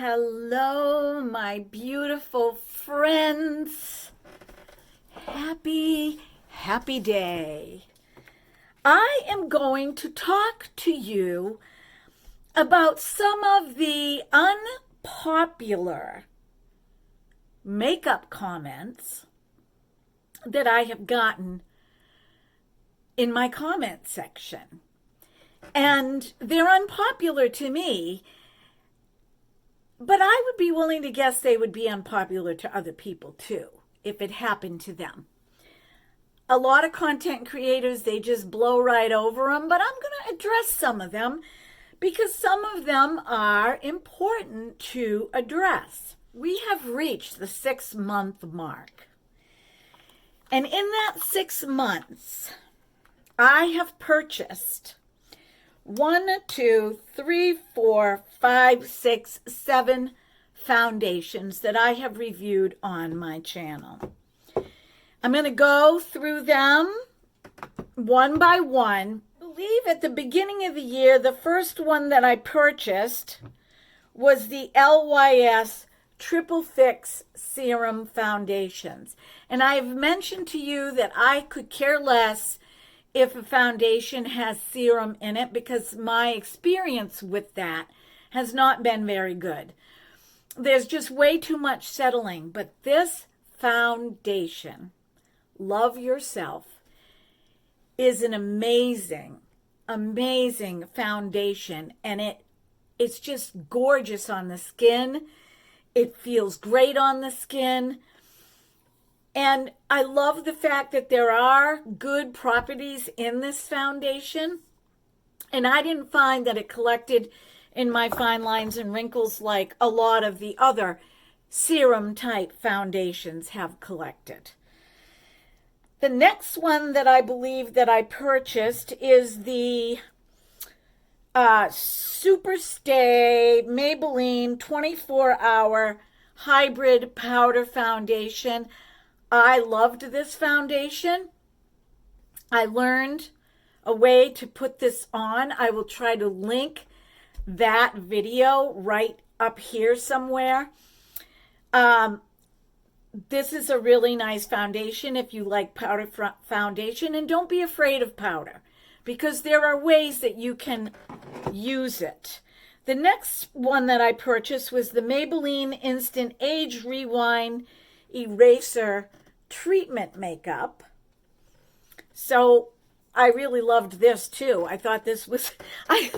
Hello, my beautiful friends. Happy day. I am going to talk to you about some of the unpopular makeup comments that I have gotten in my comment section. And they're unpopular to me, but I would be willing to guess they would be unpopular to other people too, if it happened to them. A lot of content creators, they just blow right over them, but I'm going to address some of them because some of them are important to address. We have reached the 6-month mark. And in that 6 months, I have purchased 7 foundations that I have reviewed on my channel. I'm going to go through them one by one. I believe at the beginning of the year, the first one that I purchased was the LYS Triple Fix Serum Foundations. And I've mentioned to you that I could care less if a foundation has serum in it because my experience with that has not been very good. There's just way too much settling, but this foundation, Love Yourself, is an amazing foundation, and it's just gorgeous on the skin. It feels great on the skin. And I love the fact that there are good properties in this foundation. And I didn't find that it collected in my fine lines and wrinkles like a lot of the other serum type foundations have collected. The next one that I believe that I purchased is the Superstay Maybelline 24-Hour Hybrid Powder Foundation. I loved this foundation. I learned a way to put this on. I will try to link that video right up here somewhere. This is a really nice foundation if you like powder foundation, and don't be afraid of powder because there are ways that you can use it. The next one that I purchased was the Maybelline Instant Age Rewind Eraser Treatment Makeup. So I really loved this too. I thought this was, I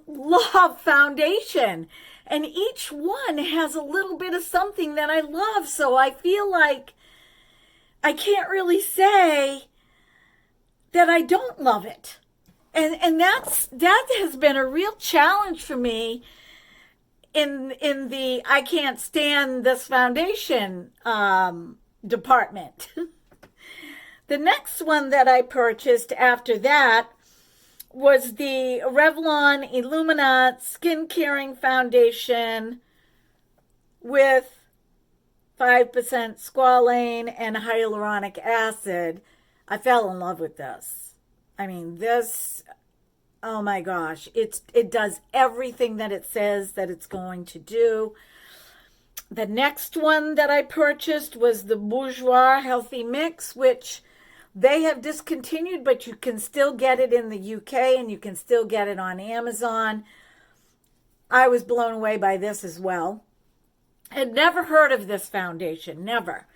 love foundation, and each one has a little bit of something that I love. So I feel like I can't really say that I don't love it. And that has been a real challenge for me in the I can't stand this foundation department. The next one that I purchased after that was the Revlon Illuminate Skin Caring Foundation with 5% squalane and hyaluronic acid. I fell in love with this. I mean, this, oh my gosh, it does everything that it says that it's going to do. The next one that I purchased was the Bourjois Healthy Mix, which they have discontinued, but you can still get it in the UK and you can still get it on Amazon. I was blown away by this as well. Had never heard of this foundation, never.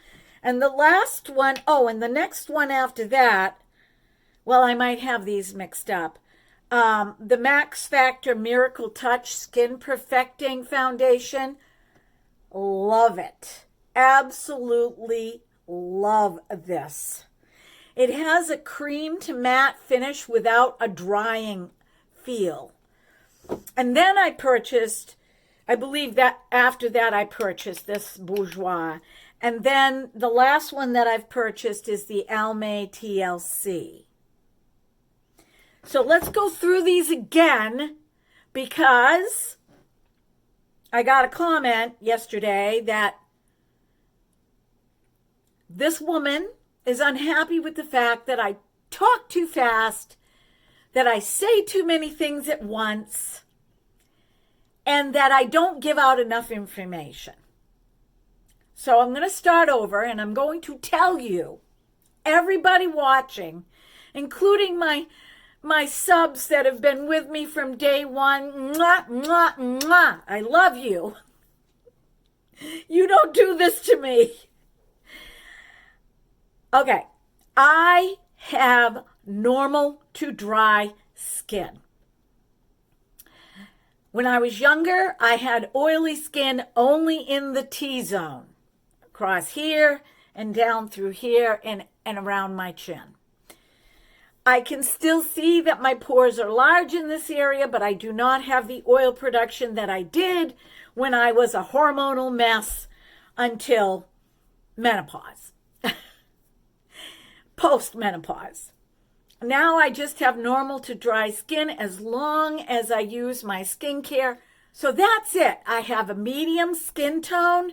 And the last one, and the next one after that, well, I might have these mixed up. The Max Factor Miracle Touch Skin Perfecting Foundation. Love it. Absolutely love this. It has a cream to matte finish without a drying feel. And then I purchased, I believe that after that I purchased this Bourjois. And then the last one that I've purchased is the Almay TLC. So let's go through these again because I got a comment yesterday that this woman is unhappy with the fact that I talk too fast, that I say too many things at once, and that I don't give out enough information. So I'm going to start over, and I'm going to tell you, everybody watching, including my subs that have been with me from day one, mwah, mwah, mwah. I love you. You don't do this to me. Okay, I have normal to dry skin. When I was younger, I had oily skin only in the T-zone, across here and down through here and around my chin. I can still see that my pores are large in this area, but I do not have the oil production that I did when I was a hormonal mess until menopause, post-menopause. Now I just have normal to dry skin as long as I use my skincare. So that's it. I have a medium skin tone,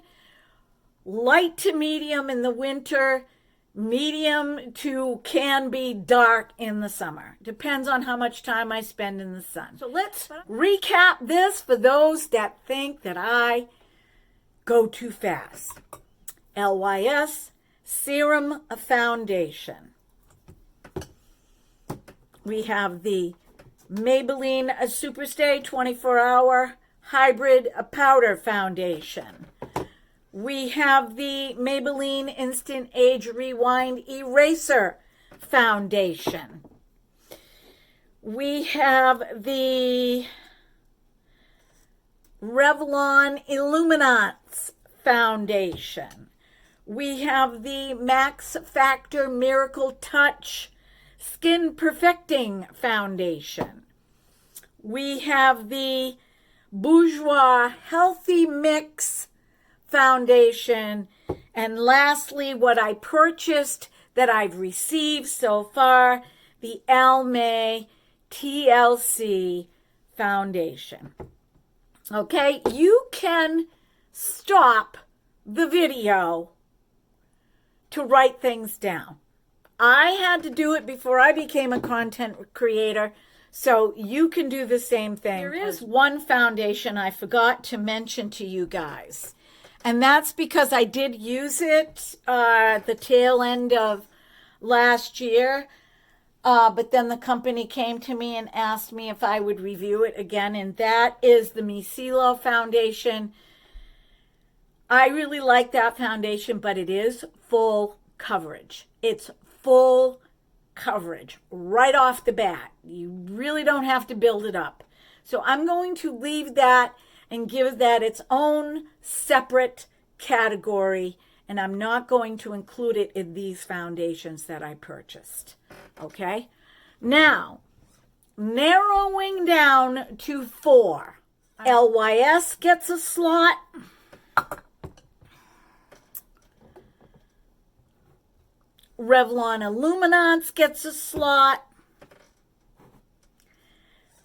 light to medium in the winter, medium to can be dark in the summer. Depends on how much time I spend in the sun. So let's recap this for those that think that I go too fast. LYS Serum Foundation. We have the Maybelline Superstay 24-Hour Hybrid Powder Foundation. We have the Maybelline Instant Age Rewind Eraser Foundation. We have the Revlon Illuminance Foundation. We have the Max Factor Miracle Touch Skin Perfecting Foundation. We have the Bourjois Healthy Mix Foundation. And lastly, what I purchased that I've received so far, the Almay TLC Foundation. Okay, you can stop the video to write things down. I had to do it before I became a content creator, so you can do the same thing. There is one foundation I forgot to mention to you guys, and that's because I did use it the tail end of last year, but then the company came to me and asked me if I would review it again, and that is the Micellar Foundation. I really like that foundation, but it is full coverage. It's full coverage right off the bat. You really don't have to build it up. So I'm going to leave that and give that its own separate category, and I'm not going to include it in these foundations that I purchased. Okay? Now, narrowing down to 4. LYS gets a slot. Revlon Illuminance gets a slot.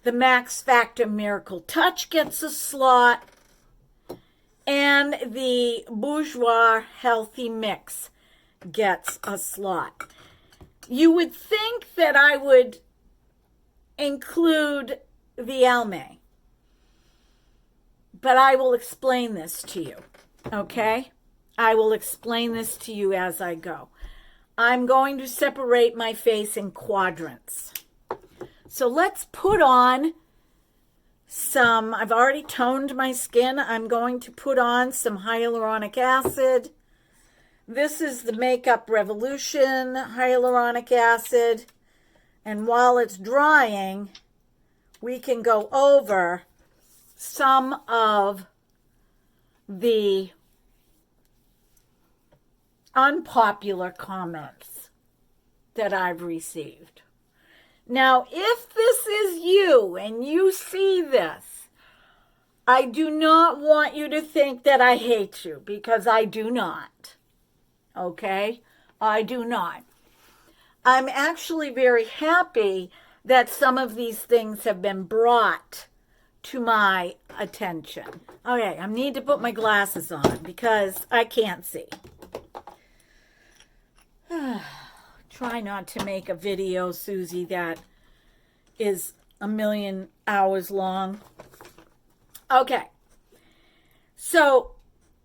The Max Factor Miracle Touch gets a slot. And the Bourjois Healthy Mix gets a slot. You would think that I would include the Almay, but I will explain this to you, okay? I will explain this to you as I go. I'm going to separate my face in quadrants. So let's put on some, I've already toned my skin. I'm going to put on some hyaluronic acid. This is the Makeup Revolution hyaluronic acid. And while it's drying, we can go over some of the unpopular comments that I've received. Now, if this is you and you see this, I do not want you to think that I hate you, because I do not. Okay? I do not. I'm actually very happy that some of these things have been brought to my attention. Okay, I need to put my glasses on because I can't see. Try not to make a video, Susie, that is 1,000,000 hours long. Okay. So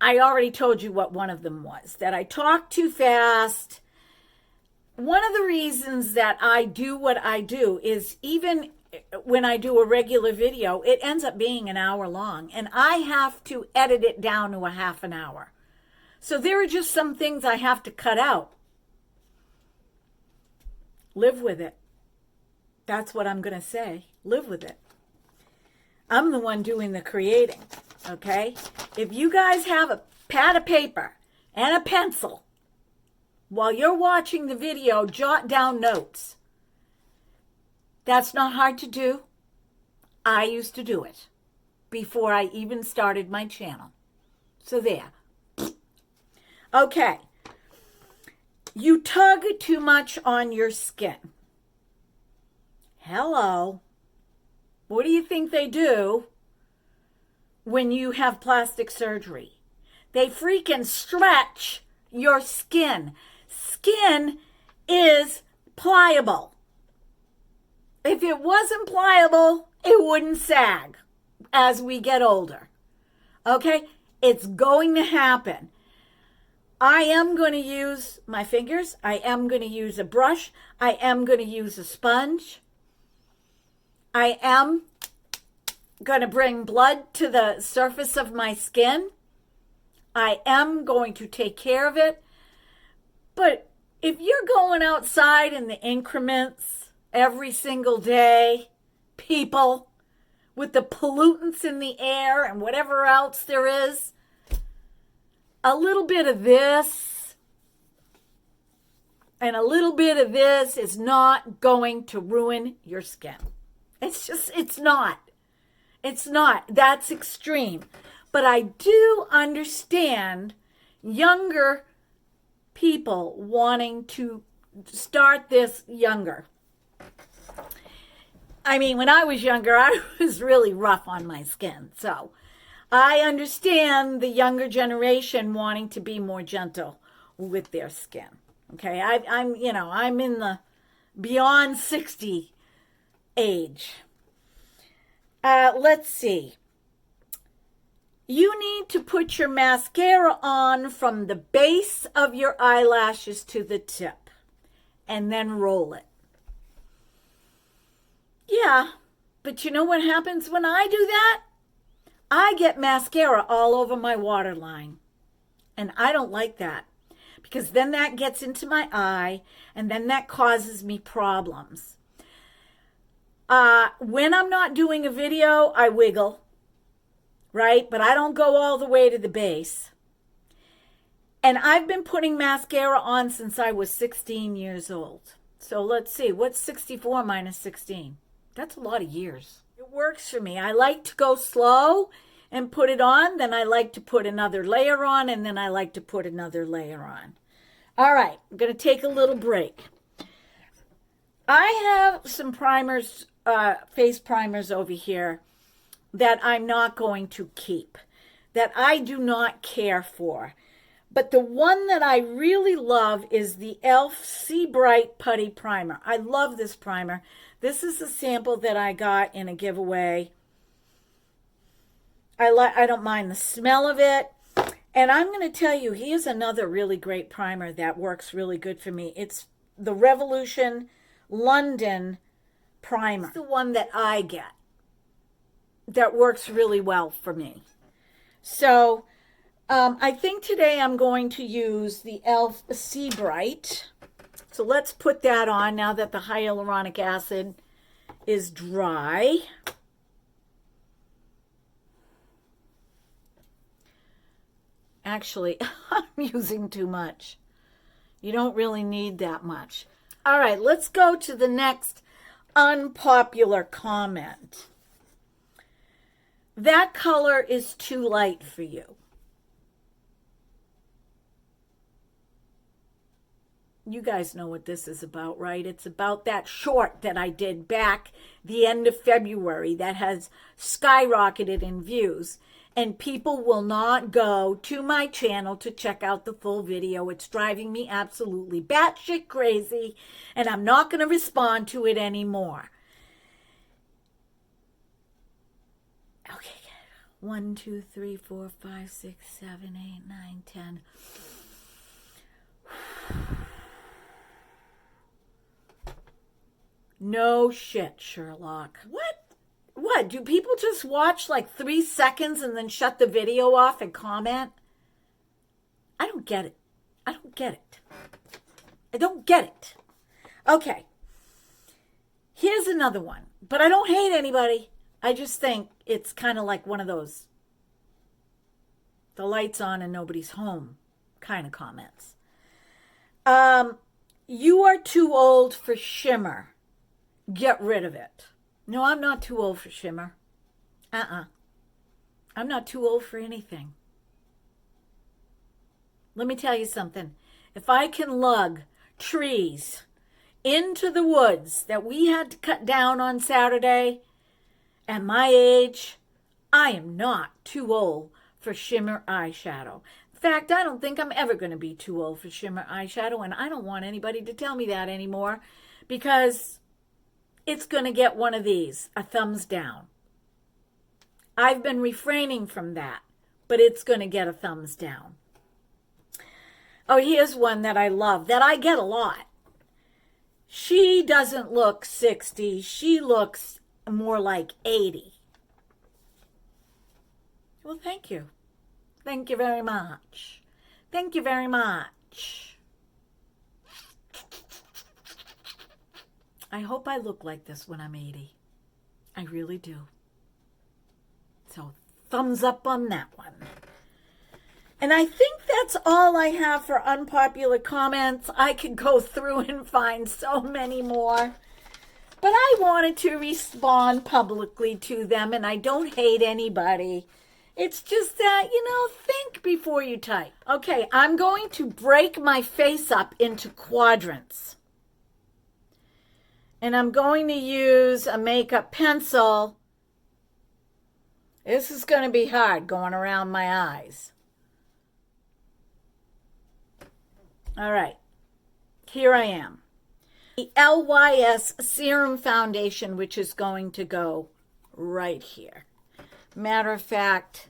I already told you what one of them was, that I talk too fast. One of the reasons that I do what I do is even when I do a regular video, it ends up being an hour long, and I have to edit it down to a half an hour. So there are just some things I have to cut out. Live with it. That's what I'm going to say. Live with it. I'm the one doing the creating, okay? If you guys have a pad of paper and a pencil, while you're watching the video, jot down notes. That's not hard to do. I used to do it before I even started my channel. So there. Okay. You tug too much on your skin. Hello. What do you think they do when you have plastic surgery? They freaking stretch your skin. Skin is pliable. If it wasn't pliable, it wouldn't sag as we get older. Okay? It's going to happen. I am going to use my fingers. I am going to use a brush. I am going to use a sponge. I am going to bring blood to the surface of my skin. I am going to take care of it. But if you're going outside in the increments every single day, people, with the pollutants in the air and whatever else there is, a little bit of this and a little bit of this is not going to ruin your skin. It's not. It's not. That's extreme. But I do understand younger people wanting to start this younger. I mean, when I was younger, I was really rough on my skin. So I understand the younger generation wanting to be more gentle with their skin. Okay, I'm in the beyond 60 age. Let's see. You need to put your mascara on from the base of your eyelashes to the tip and then roll it. Yeah, but you know what happens when I do that? I get mascara all over my waterline. And I don't like that because then that gets into my eye and then that causes me problems. When I'm not doing a video, I wiggle, right? But I don't go all the way to the base. And I've been putting mascara on since I was 16 years old. So let's see, what's 64 minus 16? That's a lot of years. It works for me. I like to go slow and put it on. Then I like to put another layer on. And then I like to put another layer on. All right, I'm going to take a little break. I have some primers, face primers over here that I'm not going to keep, that I do not care for. But the one that I really love is the e.l.f. Sea Bright Putty Primer. I love this primer. This is a sample that I got in a giveaway. I don't mind the smell of it. And I'm going to tell you, here's another really great primer that works really good for me. It's the Revolution London Primer. It's the one that I get that works really well for me. So I think today I'm going to use the e.l.f. Sea Bright. So let's put that on now that the hyaluronic acid is dry. Actually, I'm using too much. You don't really need that much. All right, let's go to the next unpopular comment. That color is too light for you. You guys know what this is about, right? It's about that short that I did back the end of February that has skyrocketed in views. And people will not go to my channel to check out the full video. It's driving me absolutely batshit crazy. And I'm not going to respond to it anymore. Okay, 1, 2, 3, 4, 5, 6, 7, 8, 9, 10. No shit, Sherlock. What? What? Do people just watch like 3 seconds and then shut the video off and comment? I don't get it. I don't get it. I don't get it. Okay. Here's another one. But I don't hate anybody. I just think it's kind of like one of those the lights on and nobody's home kind of comments. You are too old for shimmer. Get rid of it. No, I'm not too old for shimmer. I'm not too old for anything. Let me tell you something. If I can lug trees into the woods that we had to cut down on Saturday, at my age, I am not too old for shimmer eyeshadow. In fact, I don't think I'm ever going to be too old for shimmer eyeshadow, and I don't want anybody to tell me that anymore because it's going to get one of these, a thumbs down. I've been refraining from that, but it's going to get a thumbs down. Oh, here's one that I love, that I get a lot. She doesn't look 60. She looks more like 80. Well, thank you. Thank you very much. Thank you very much. I hope I look like this when I'm 80. I really do. So, thumbs up on that one. And I think that's all I have for unpopular comments. I could go through and find so many more. But I wanted to respond publicly to them, and I don't hate anybody. It's just that, think before you type. Okay, I'm going to break my face up into quadrants. And I'm going to use a makeup pencil. This is going to be hard going around my eyes. All right, here I am. The LYS Serum Foundation, which is going to go right here. Matter of fact,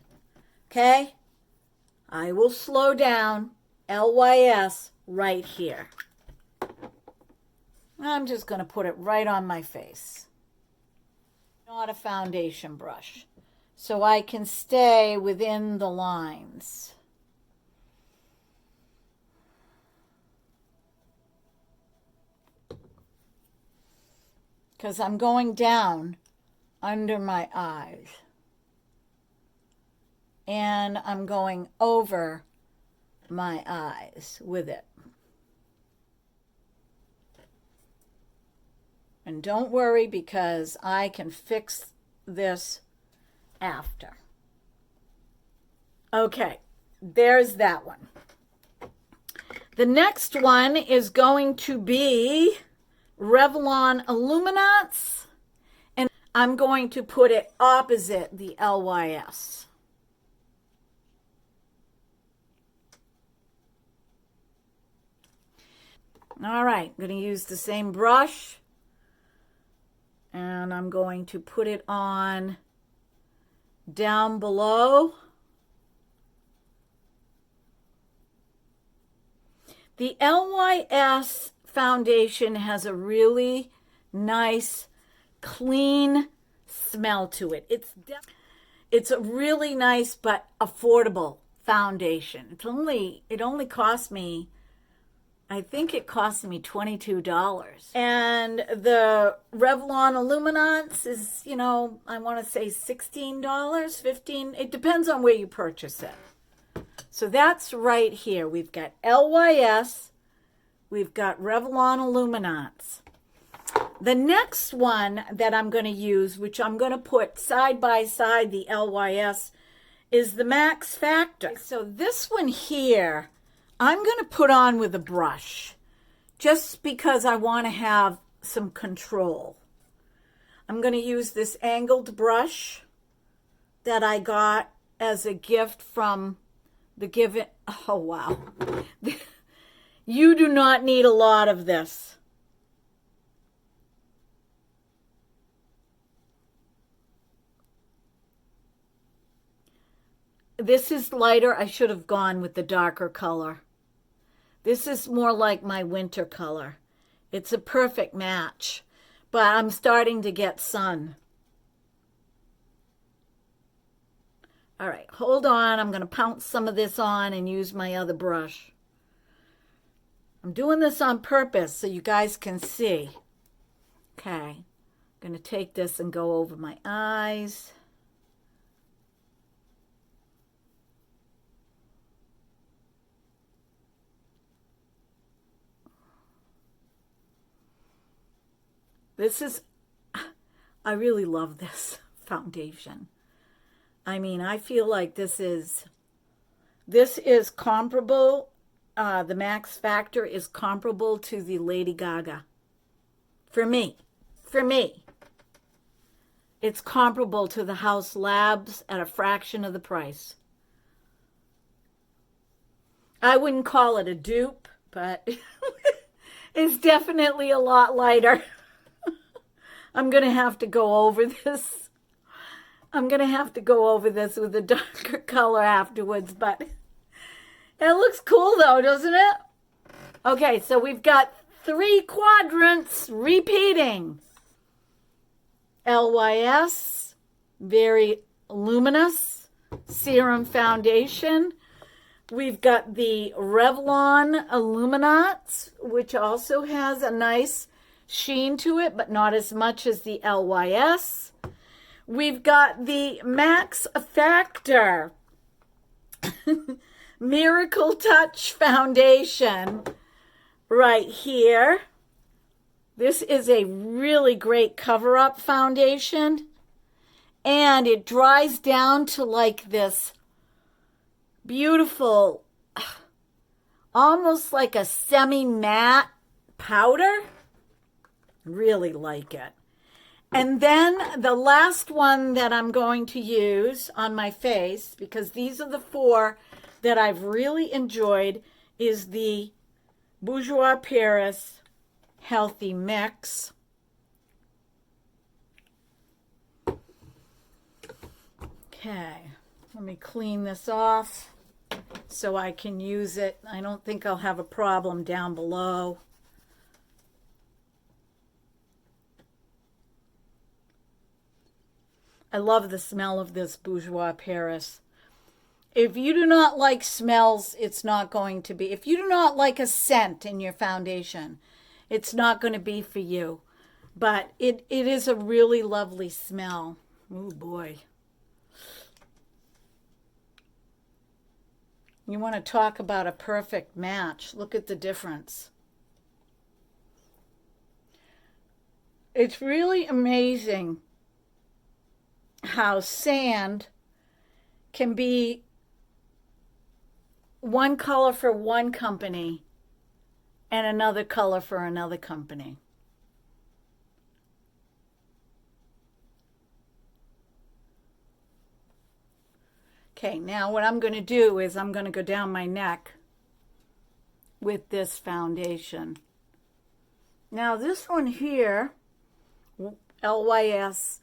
okay, I will slow down. LYS right here. I'm just going to put it right on my face. Not a foundation brush, so I can stay within the lines. Because I'm going down under my eyes. And I'm going over my eyes with it. And don't worry, because I can fix this after. Okay, there's that one. The next one is going to be Revlon Illuminance, and I'm going to put it opposite the LYS. All right, I'm going to use the same brush, and I'm going to put it on down below. The LYS foundation has a really nice, clean smell to it. It's a really nice but affordable foundation. It only cost me, I think it cost me $22. And the Revlon Illuminance is, I want to say $16, $15. It depends on where you purchase it. So that's right here. We've got LYS. We've got Revlon Illuminance. The next one that I'm going to use, which I'm going to put side by side the LYS, is the Max Factor. So this one here, I'm going to put on with a brush just because I want to have some control. I'm going to use this angled brush that I got as a gift from the Give It. Oh, wow. You do not need a lot of this. this is lighter. I should have gone with the darker color. This is more like my winter color. It's a perfect match, but I'm starting to get sun. All right, hold on. I'm going to pounce some of this on and use my other brush. I'm doing this on purpose so you guys can see. Okay, I'm going to take this and go over my eyes. This is, I really love this foundation. I mean, I feel like this is comparable. The Max Factor is comparable to the Lady Gaga. For me. It's comparable to the House Labs at a fraction of the price. I wouldn't call it a dupe, but it's definitely a lot lighter. I'm going to have to go over this. I'm going to have to go over this with a darker color afterwards, but it looks cool though, doesn't it? Okay, so we've got 3 quadrants repeating. LYS, very luminous, serum foundation. We've got the Revlon Illuminats, which also has a nice sheen to it, but not as much as the LYS. We've got the Max Factor Miracle Touch Foundation right here. This is a really great cover-up foundation, and it dries down to like this beautiful, almost like a semi-matte powder. Really like it. And then the last one that I'm going to use on my face, because these are the 4 that I've really enjoyed, is the Bourjois Paris Healthy Mix. Okay, let me clean this off so I can use it. I don't think I'll have a problem down below. I love the smell of this Bourjois Paris. If you do not like smells, it's not going to be. If you do not like a scent in your foundation, it's not going to be for you. But it is a really lovely smell. Oh boy. You want to talk about a perfect match. Look at the difference. It's really amazing how sand can be one color for one company and another color for another company. Okay, now what I'm going to do is I'm going to go down my neck with this foundation. Now this one here, LYS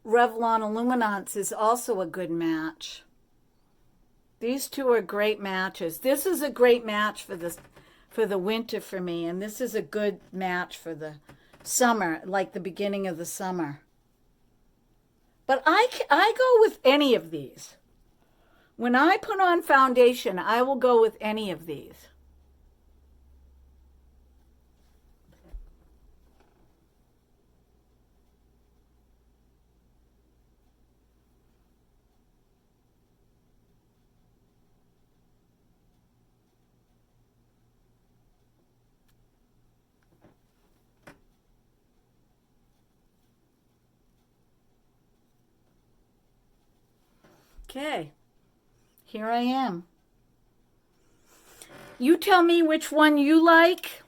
Revlon Illuminants, is also a good match. These 2 are great matches. This is a great match for the winter for me, and this is a good match for the summer, like the beginning of the summer. But I go with any of these. When I put on foundation, I will go with any of these. Okay, here I am. You tell me which one you like.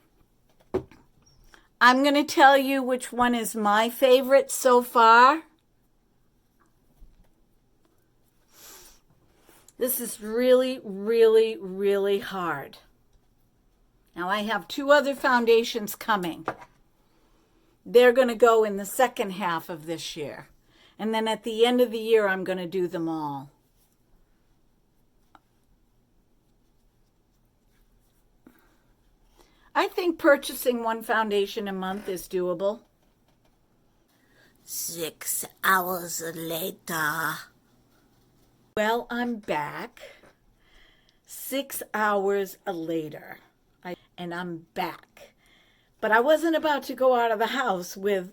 I'm going to tell you which one is my favorite so far. This is really, really, really hard. Now I have 2 other foundations coming. They're going to go in the second half of this year. And then at the end of the year, I'm going to do them all. I think purchasing one foundation a month is doable. 6 hours later. Well, I'm back. 6 hours later. And I'm back. But I wasn't about to go out of the house with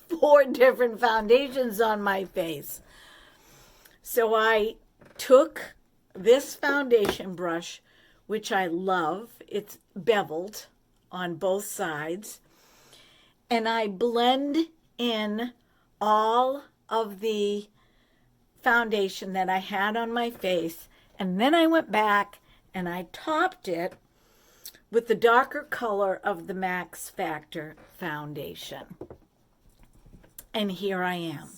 4 different foundations on my face. So I took this foundation brush, which I love. It's beveled on both sides. And I blend in all of the foundation that I had on my face. And then I went back and I topped it with the darker color of the Max Factor foundation. And here I am.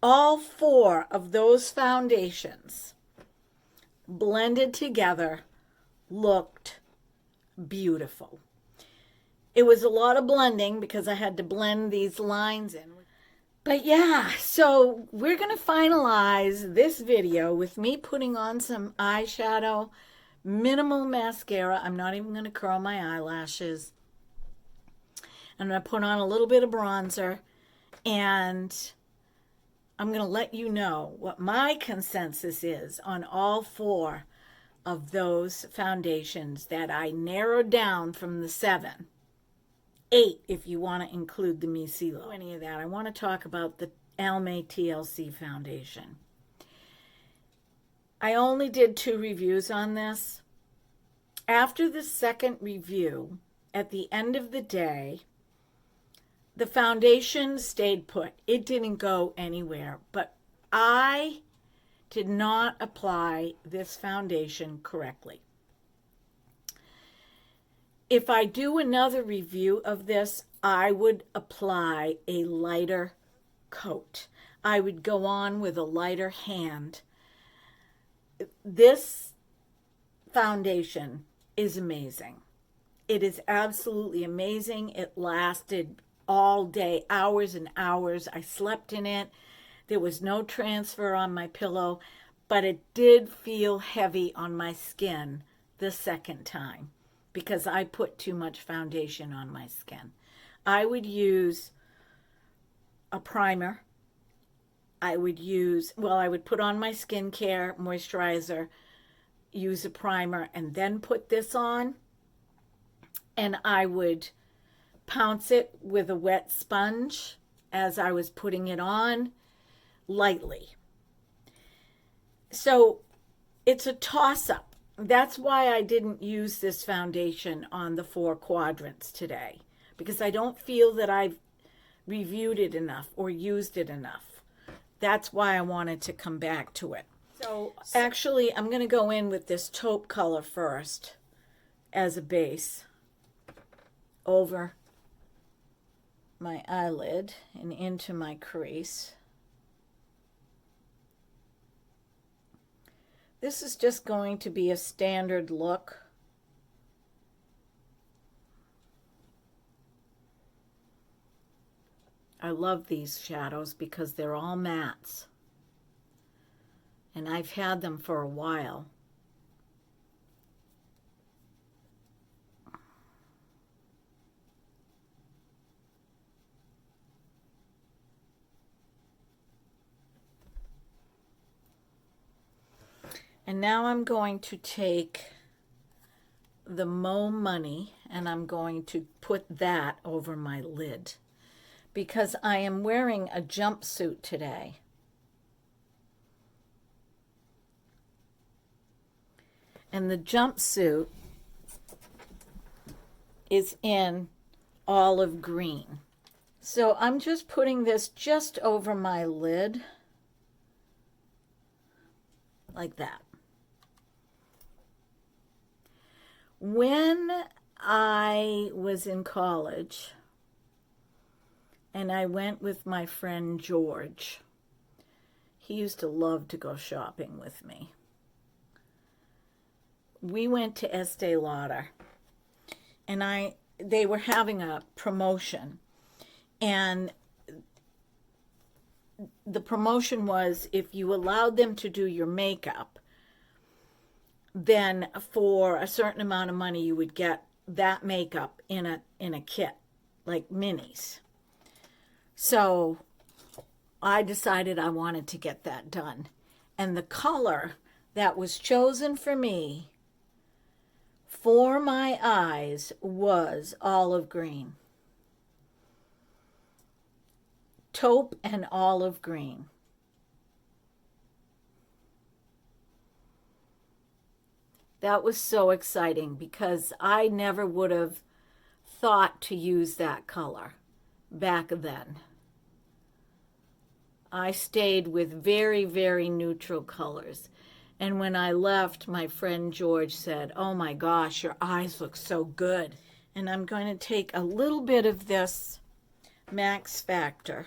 All 4 of those foundations blended together looked beautiful. It was a lot of blending because I had to blend these lines in. But yeah, so we're going to finalize this video with me putting on some eyeshadow, minimal mascara. I'm not even going to curl my eyelashes. I'm going to put on a little bit of bronzer, and I'm going to let you know what my consensus is on all 4 of those foundations that I narrowed down from the 7. 8 if you want to include the Micellar. Any of that. I want to talk about the Almay TLC foundation. I only did 2 reviews on this. After the second review, at the end of the day, the foundation stayed put. It didn't go anywhere, but I did not apply this foundation correctly. If I do another review of this, I would apply a lighter coat. I would go on with a lighter hand. This foundation is amazing. It is absolutely amazing. It lasted all day, hours and hours. I slept in it. There was no transfer on my pillow, but it did feel heavy on my skin the second time because I put too much foundation on my skin. I would use a primer. I would put on my skincare moisturizer, use a primer, and then put this on. And I would pounce it with a wet sponge as I was putting it on lightly. So it's a toss-up. That's why I didn't use this foundation on the 4 quadrants today, because I don't feel that I've reviewed it enough or used it enough. That's why I wanted to come back to it. So actually, I'm going to go in with this taupe color first as a base over my eyelid and into my crease. This is just going to be a standard look. I love these shadows because they're all mattes. And I've had them for a while. And now I'm going to take the Mo Money and I'm going to put that over my lid because I am wearing a jumpsuit today. And the jumpsuit is in olive green. So I'm just putting this just over my lid like that. When I was in college and I went with my friend George, he used to love to go shopping with me. We went to Estee Lauder and they were having a promotion, and the promotion was if you allowed them to do your makeup, then for a certain amount of money you would get that makeup in a kit, like minis. So I decided I wanted to get that done. And the color that was chosen for me for my eyes was olive green. Taupe and olive green. That was so exciting because I never would have thought to use that color back then. I stayed with very, very neutral colors. And when I left, my friend George said, "Oh my gosh, your eyes look so good." And I'm going to take a little bit of this Max Factor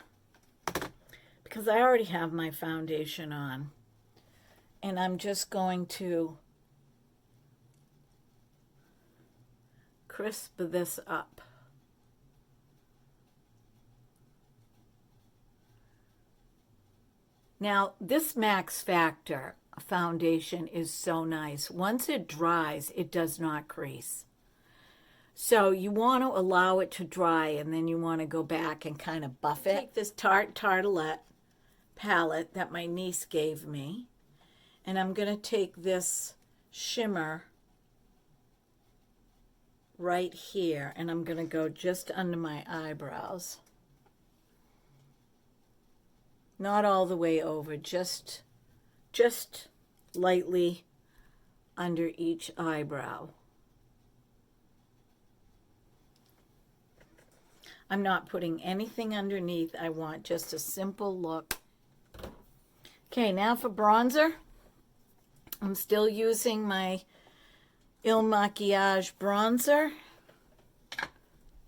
because I already have my foundation on. And I'm just going to crisp this up. Now, this Max Factor foundation is so nice. Once it dries, it does not crease. So you want to allow it to dry, and then you want to go back and kind of buff it. Take this Tarte Tartelette palette that my niece gave me, and I'm going to take this shimmer right here, and I'm going to go just under my eyebrows. Not all the way over, just lightly under each eyebrow. I'm not putting anything underneath. I want just a simple look. Okay, now for bronzer. I'm still using my Il Makiage bronzer.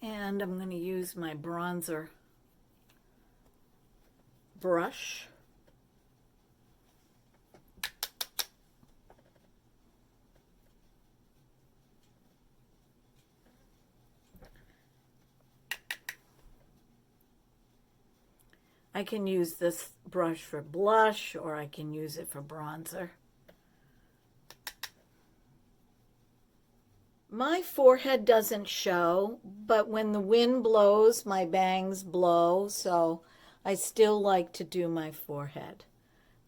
And I'm going to use my bronzer brush. I can use this brush for blush, or I can use it for bronzer. My forehead doesn't show, but when the wind blows, my bangs blow, so I still like to do my forehead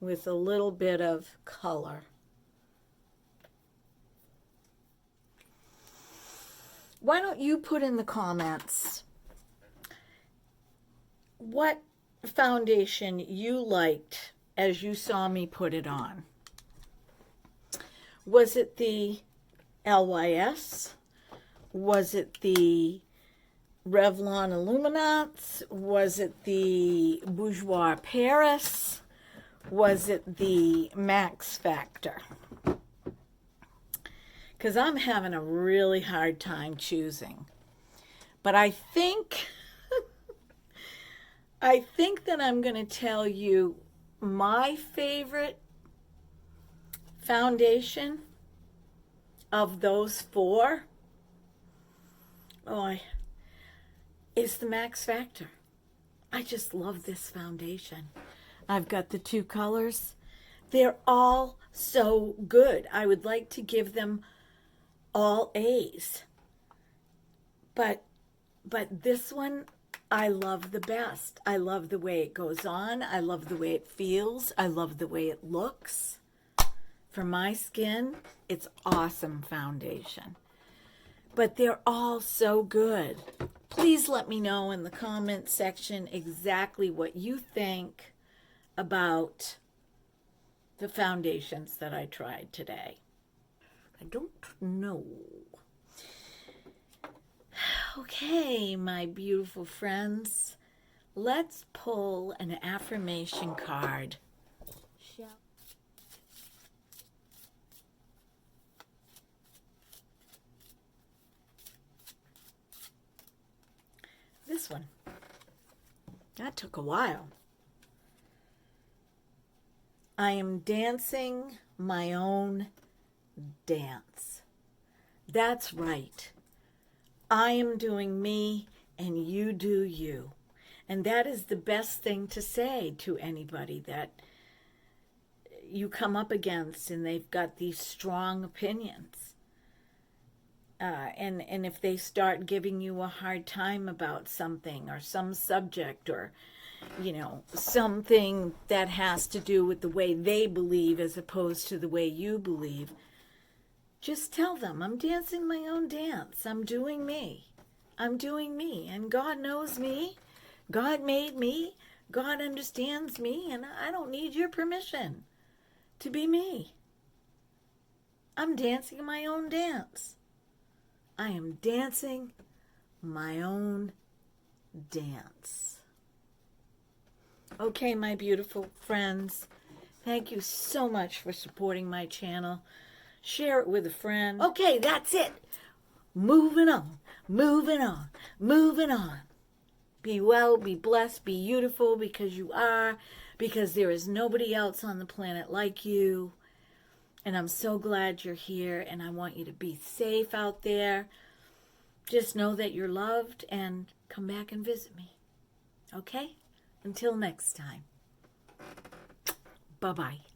with a little bit of color. Why don't you put in the comments what foundation you liked as you saw me put it on? Was it the LYS? Was it the Revlon Illuminants? Was it the Bourjois Paris? Was it the Max Factor? Because I'm having a really hard time choosing. But I think that I'm going to tell you my favorite foundation of those four is the Max Factor. I just love this foundation. I've got the two colors. They're all so good. I would like to give them all A's. But this one I love the best. I love the way it goes on. I love the way it feels. I love the way it looks. For my skin, it's awesome foundation. But they're all so good. Please let me know in the comment section exactly what you think about the foundations that I tried today. I don't know. Okay, my beautiful friends, let's pull an affirmation card. This one. That took a while. I am dancing my own dance. That's right. I am doing me and you do you. And that is the best thing to say to anybody that you come up against and they've got these strong opinions. And if they start giving you a hard time about something or some subject or, you know, something that has to do with the way they believe as opposed to the way you believe, just tell them, I'm dancing my own dance. I'm doing me. I'm doing me. And God knows me. God made me. God understands me. And I don't need your permission to be me. I'm dancing my own dance. I am dancing my own dance. Okay, my beautiful friends, thank you so much for supporting my channel. Share it with a friend. Okay, that's it. Moving on, moving on, moving on. Be well, be blessed, be beautiful because you are, because there is nobody else on the planet like you. And I'm so glad you're here, and I want you to be safe out there. Just know that you're loved, and come back and visit me. Okay? Until next time. Bye-bye.